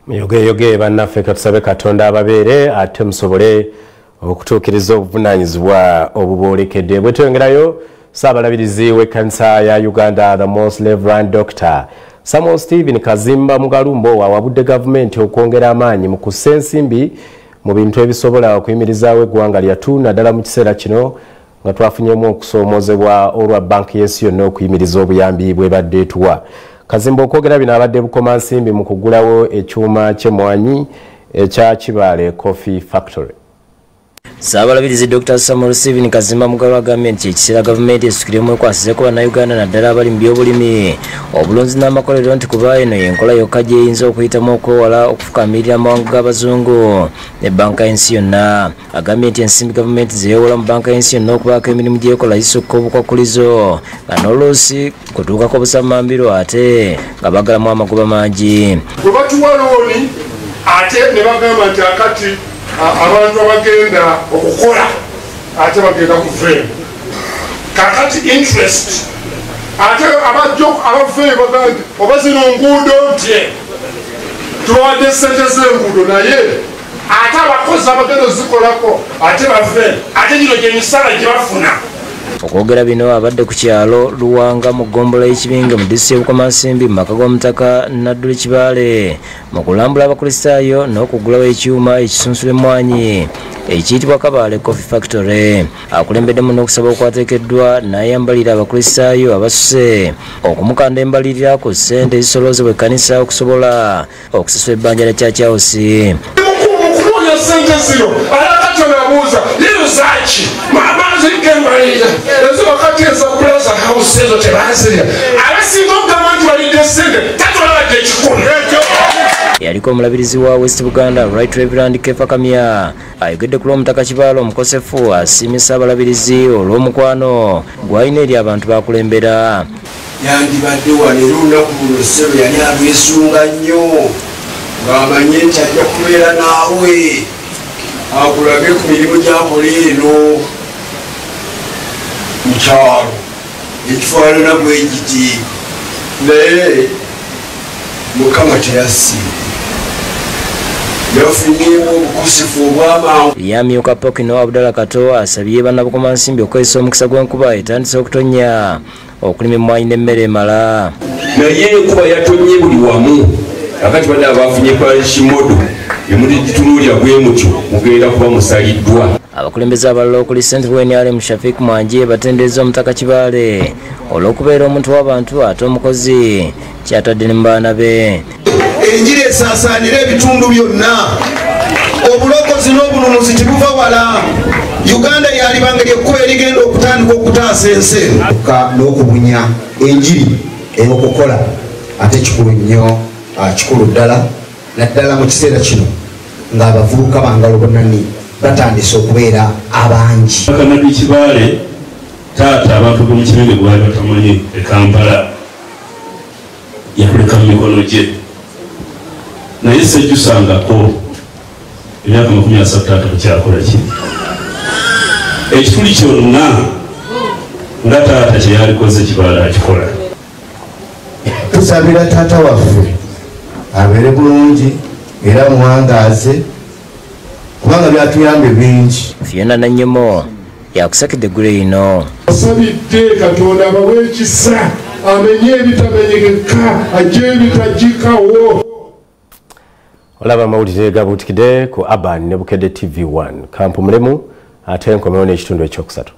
Yoge bannaffe katusabe Katonda ababeere ate musobole okutuukiriza obuvunaanyizibwa obuboolekedde. Bwe twongerayo Ssaabalabirizi w'ekkanisa ya Uganda, the Most Reverend Dr. Samuel Stephen Kazimba Mugalu Awabudde Gav'T okwongera amaanyi mu kussa ensimbi mu bintu ebisobola okuyimirizaawo eggwanga lyattu naddala mu kiseera kino nga twafunyemu okusoomoozebwa olwa banki y'ensi yonna okuyimiriza obuyambi bw'ebadde etuwa. Kazimba okwogera bino abadde bukoma nsimbi mu kugulawo ekyuma ky'emmwaanyi ekya Kibaale Coffee Factory. Ssaabalabirizi Dr. Samuel Stephen Kazimba Mugalu agambye nti ekiseera gavumenti esukiremu ekwasizeko bannayuganda naddala abali mu by'obulimi obulunzi n'amakolero nti kuba eno y'enkola yokka gy'eyinza okuyitamu okwewala okufukamirira amawanga g'abazungu ne banka y'ensi yonna. Agambye nti ensimbi gavumenti zeewola mu banka y'ensi yonna okubaako emirimu gy'ekola zisukka obukwakulizo nga n'oluusi kutuukako obusamambiro ate nga bagalamu amagoba mangi. Bwe batuwa looni ate ne bagamba nti akati abantu abagenda okukola ate bagenda kufeeyo kakati interest ate abafeeyo bagamba nti oba zino nguudo ntye tubawadde ssente z'enguudo naye ate abakozi abagenda ozikolako ate bafeeyo ate gino gyemisala gye bafuna. Okwogera bino abadde ku kyalo Luwanga mu ggombolola y'Ekibinge mu disitulikiti y'Obukomansimbi mu maka g'omutaka Nadduli Kibaale mu kulambula abakristaayo n'okugulawo ekyuma ekisunsula emmwaanyi ekiyitibwa Kibaale Coffee Factory. Akulembeddemu n'okusaba okwateekeddwa n'ayambalira abakristaayo abasuse okumukanda embalirira ku ssente ezisoloozebwa ekkanisa okusobola okusasula ebbanja lya Church House. Okunonya ssente zino ayakati onabuuza yiruzaki amazi gembalirira ezo wakati eza plaza house ezo tebazirya abasinga okugamba nti balidde ssente tatwalabadde ekikulu. Yaliko omulabirizi wa West Buganda Right Reverend Kefa Kamya ayogedde ku lw'omutaka Kibaale omukosefu asiimye Ssaabalabirizi olw'omukwano gw'alina eri abantu bakulembera. Yandibadde wano era olunaku luno ssebo yali alwesunga nnyo ng'amanye nti ajja kubeera naawe akulage ku mirimu gy'akola eno mu kyalo ekifaanana bwe giti naye Mukama teyasiima yafunyeemu obukusifu obw'amangu. Yamyuka Pokino Abdallah Kato asabye bannabukomansimbi okukozesa omukisa gw'enkuba etandise okutonnya okulima emmwaanyi n'emmere emala. Naye enkuba yatonye buli wamu akati badde abafunye Kimodo emutitunuulya bwe mutyo mugenda kuba musaliddwa. Abakulembeze abalala okuli St. Rweniale Shafik Mwanje batendereza omutaka Kibaale olw'okubeera omuntu w'abantu ate omukozi kyatadde ne mu baana be. Enjiri esaasaanira ebitundu byonna obulokozi n'obununuzi tibuva wala. Uganda yalibanga lyekkuba erigenda okutandika okutaasa ensi n'okubunya enjiri ey'okukola ate kikulu nnyo kikulu ddala naddala mu kiseera kino ng'abavubuka bangalo bonnani batandise okubeera abangi. Nadduli Kibaale taata abantu b'omu Kibinge gwe baali batamanyi e Kampala yakuleka mu mikono gye naye sejjusangako emyaka 33 kyakola ki ekituli kyonna nga taata kye yalikoze Kibaale akikola. Tusabira taata waffe abeere bulungi era muwangaaze kubanga byatuyambe bingi. Fiona Nanyemo yakusakidde eggulu ino. Asabidde Katonda abawe ekisa amenye ebitamenyekeka ajje ebitagikawo. Olaba amawulire gabuutikidde ku Urban ne Bukedde TV1 kampu mulemu ate enkomewo n'ekitundu ekyokusatu.